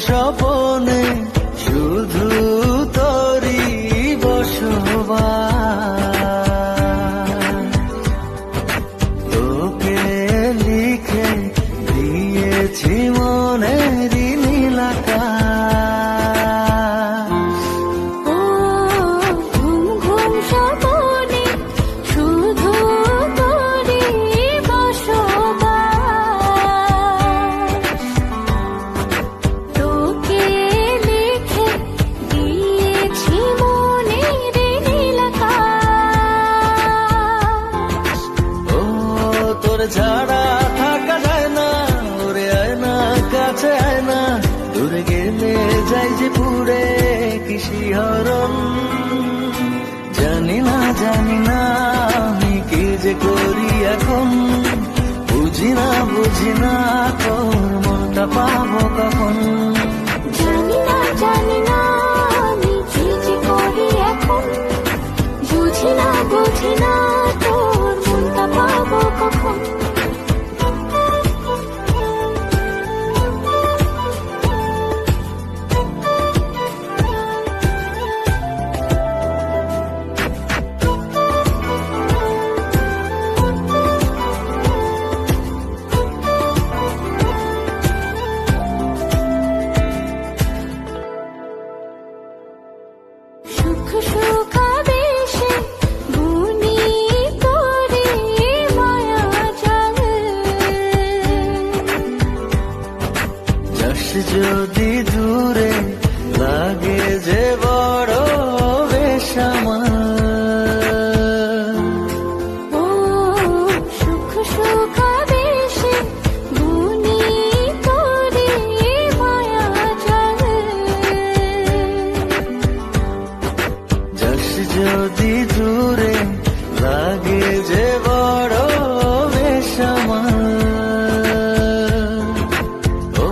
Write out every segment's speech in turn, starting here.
স্বপনে শুধু তোরই বসবাস। তোকে লিখে দিয়েছি মনের নীল আকাশ। ও ঘুম ঘুম স্বপনে শুধু তোরই বসবাস। তোকে লিখে দিয়েছি মনের নীল আকাশ। ও তোর ছাড়া থাকা যায় না, ওরে আয় না কাছে আয় না, দূরে গেলে যাই যে পুরে কি শিহরণ। জানি না আমি কি যে করি এখন, বুঝি না তোর মনটা পাবো কখন। জানি না আমি কি যে করি এখন, বুঝি না তোর মনটা পাবো কখন। সুখ সুখাবেশে বুনি তোরে মায়া জাল। যাস যদি দূরে লাগে যে বড় বেসামাল। ও সুখ সুখাবেশে বুনি তোরে মায়া জাল। যাস যদি দূরে লাগে যে বড় বেসামাল। ও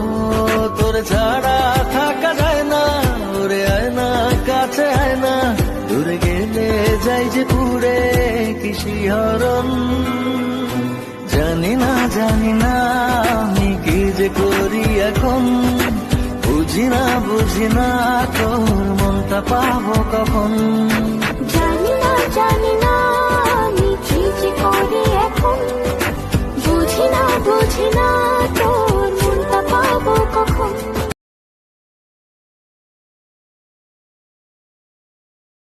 তোর ছাড়া থাকা যায় না, ওরে আয় না কাছে আয় না, দূরে গেলে যাই যে পুরে কি শিহরণ। জানি না আমি কি যে করি এখন, বুঝি না তোর মনটা পাবো কখন। জানি না আমি কি যে করি